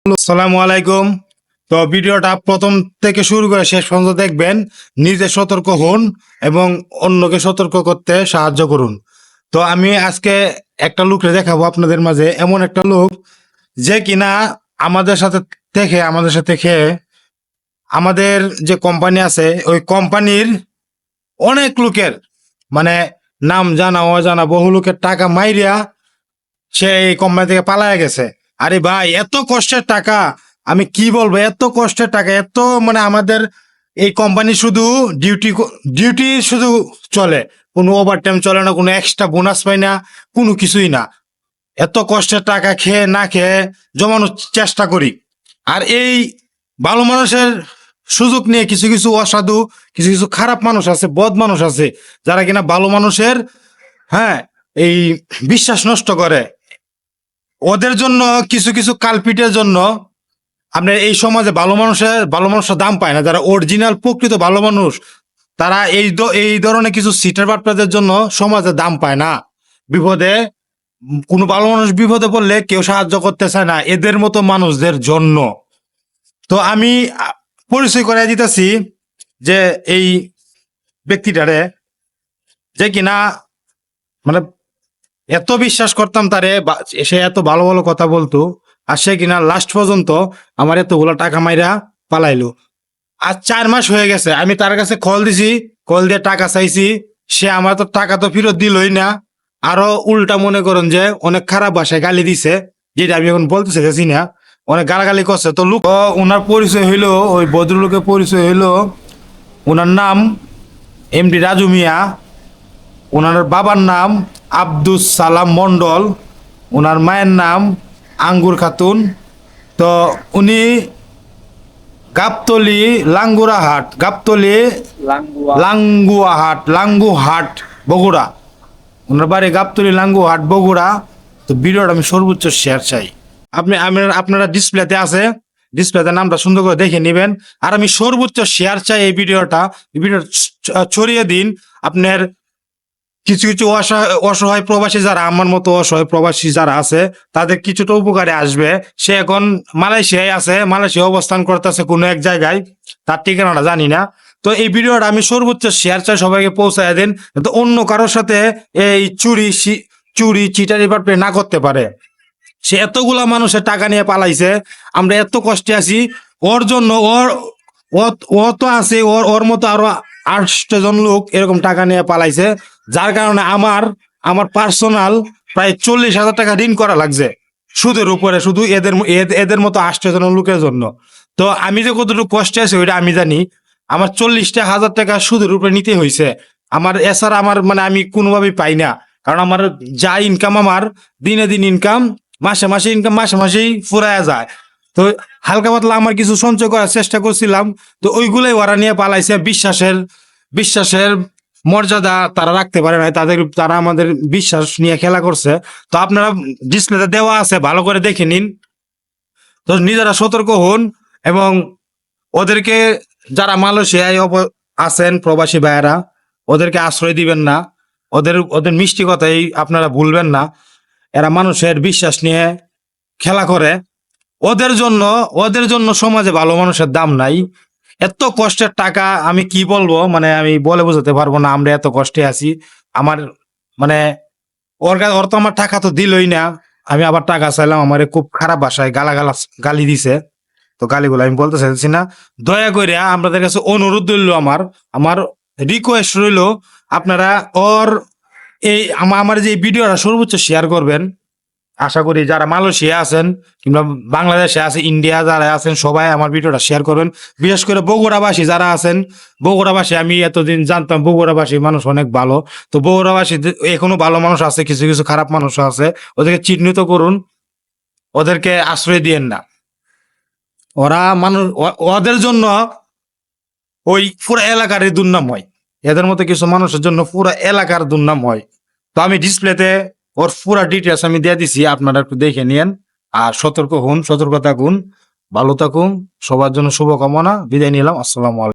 আসসালামু আলাইকুম। তো ভিডিওটা প্রথম থেকে শুরু করে শেষ পর্যন্ত দেখবেন। নিজে সতর্ক হন এবং অন্যকে সতর্ক করতে সাহায্য করুন। তো আমি আজকে একটা লোককে দেখাবো আপনাদের মাঝে, এমন একটা লোক যে কিনা আমাদের সাথে খেয়ে আমাদের যে কোম্পানি আছে ওই কোম্পানির অনেক লোকের মানে নাম জানা অজানা বহু লোকের টাকা মাইরিয়া সে এই কোম্পানি থেকে পালায়া গেছে। আরে ভাই, এত কষ্টের টাকা, আমি কি বলবো, এত কষ্টের টাকা, এত মানে আমাদের এই কোম্পানি শুধু ডিউটি শুধু চলে, কোনো ওভারটাইম চলে না, কোনো এক্সট্রা বোনাস পাই না, কোনো কিছুই না। এত কষ্টের টাকা খেয়ে না খেয়ে জমানোর চেষ্টা করি। আর এই ভালো মানুষের সুযোগ নিয়ে কিছু কিছু অসাধু, কিছু কিছু খারাপ মানুষ আছে, বদ মানুষ আছে, যারা কিনা ভালো মানুষের হ্যাঁ এই বিশ্বাস নষ্ট করে। ওদের জন্য কিছু কিছু কালপিটের জন্য আপনার এই সমাজে ভালো মানুষের দাম পায় না। যারা অরিজিনাল প্রকৃত ভালো মানুষ, তারা এই ধরনের কিছু সিটার বাটপারদের জন্য সমাজে দাম পায় না। বিপদে কোনো ভালো মানুষ বিপদে পড়লে কেউ সাহায্য করতে চায় না এদের মতো মানুষদের জন্য। তো আমি পরিচয় করে দিতেছি যে এই ব্যক্তিটারে, যে কিনা মানে এত বিশ্বাস করতাম তারে, সে এত ভালো ভালো কথা বলতো, আর সে কিনা লাস্ট পর্যন্ত আমার এতগুলো টাকা মাইরা পালাইলো। আজ 4 মাস হয়ে গেছে, আমি তার কাছে কল দিছি, কল দিয়ে টাকা চাইছি, সে আমার তো টাকা তো ফেরত দিলই না, আরো উল্টা মনে করেন যে অনেক খারাপ ভাষায় গালি দিছে, যেটা আমি এখন বলতে চাইছি না, অনেক গালাগালি করছে। তো লোক ওনার পরিচয় হইলো, ওই ভদ্রলোকের পরিচয় হইলো, ওনার নাম এমডি রাজু মিয়া, ওনার বাবার নাম আব্দুস সালাম মন্ডল, ওনার মায়ের নাম আঙ্গুর খাতুন। তো উনি গাবতলি লাঙ্গুরাহাট, গাবতলি লাঙ্গুহাট বগুড়া, ওনার বাড়ি গাবতলি লাঙ্গুহাট বগুড়া। তো ভিডিওটা আমি সর্বোচ্চ শেয়ার চাই। আপনারা ডিসপ্লেতে আছে, ডিসপ্লেতে নামটা সুন্দর করে দেখে নেবেন। আর আমি সর্বোচ্চ শেয়ার চাই এই ভিডিওটা ছড়িয়ে দিন। আপনার কিছু কিছু অসহায় প্রবাসী যারা, আমার মতো অসহায় প্রবাসী যারা আছে, তাদের কিছুটা উপকারে আসবে। সে এখন মালয়েশিয়ায় আছে, মালয়েশিয়া অবস্থান করতেছে কোনো এক জায়গায়, তার ঠিকানাটা জানি না। তো এই ভিডিওটা আমি সর্বোচ্চ শেয়ার চাই, সবাইকে পৌঁছায় দেন, তো অন্য কারোর সাথে এই চুরি চিটারি বাটপারি না করতে পারে। সে এতগুলা মানুষের টাকা নিয়ে পালাইছে, আমরা এত কষ্টে আছি ওর জন্য। ও তো আছে, ওর মতো আরো 8 জন লোক এরকম টাকা নিয়ে পালাইছে, যার কারণে আমার পার্সোনাল প্রায় 40,000 টাকা ঋণ করা লাগছে সুদের উপরে, শুধু এদের মতো 8 জন লোকের জন্য। তো আমি যে কতটুকু কষ্টে আছি ওইটা আমি জানি। আমার 40,000 টাকা সুদের উপরে নিতে হয়েছে। আমার এছাড়া মানে আমি কোনোভাবেই পাই না, কারণ আমার যা ইনকাম, আমার দিনে দিন ইনকাম, মাসে মাসে ইনকাম মাসে মাসেই ফুরায়া যায়। তো হালকা পাতলা আমার কিছু সঞ্চয় করার চেষ্টা করছিলাম, তো ওইগুলোই ওরা নিয়ে পালাইছে। বিশ্বাসের মর্যাদা তারা রাখতে পারে না, তারা আমাদের বিশ্বাস নিয়ে খেলা করছে। তো আপনারা ডিসপ্লেতে দেওয়া আছে, ভালো করে দেখে নিন। তো নিজেরা সতর্ক হন এবং ওদেরকে, যারা মালয়েশিয়ায় আছেন প্রবাসী ভাইয়েরা, ওদেরকে আশ্রয় দিবেন না। ওদের মিষ্টি কথাই আপনারা ভুলবেন না। এরা মানুষের বিশ্বাস নিয়ে খেলা করে। ওদের জন্য সমাজে ভালো মানুষের দাম নাই। এত কষ্টের টাকা আমি কি বলবো, মানে আমি বলে বোঝাতে পারবো না। আমরা এত কষ্টে আছি। আমার মানে ওর তো আমার টাকা তো দিলই না। আমি আবার টাকা চাইলাম, আমার খুব খারাপ ভাষায় গালি দিছে। তো গালিগুলো আমি বলতে চাইছি না। দয়া করে আপনাদের কাছে অনুরোধ রইল, আমার রিকোয়েস্ট রইল, আপনারা আমার যে ভিডিওটা সর্বোচ্চ শেয়ার করবেন। আশা করি যারা মালয়েশিয়া আছেন কিংবা বাংলাদেশে আছে, ইন্ডিয়া যারা আছেন, সবাই আমার ভিডিওটা শেয়ার করবেন। বিশেষ করে বগুড়াবাসী যারা আছেন, বগুড়াবাসী, আমি এতদিন জানতাম বগুড়াবাসী মানুষ অনেক ভালো। তো বগুড়াবাসী এখনো ভালো মানুষ আছে, কিছু কিছু খারাপ মানুষ আছে, ওদেরকে চিহ্নিত করুন, ওদেরকে আশ্রয় দিয়েন না। ওদের জন্য ওই পুরো এলাকারই দুর্নাম হয়, এদের মতো কিছু মানুষের জন্য পুরো এলাকার দুর্নাম হয়। তো আমি ডিসপ্লেতে ওর পুরা ডিটেলস আমি দিয়ে দিছি, আপনারা একটু দেখে নিন। আর সতর্ক থাকুন, ভালো থাকুন, সবার জন্য শুভকামনা। বিদায় নিলাম। আসসালামু আলাইকুম।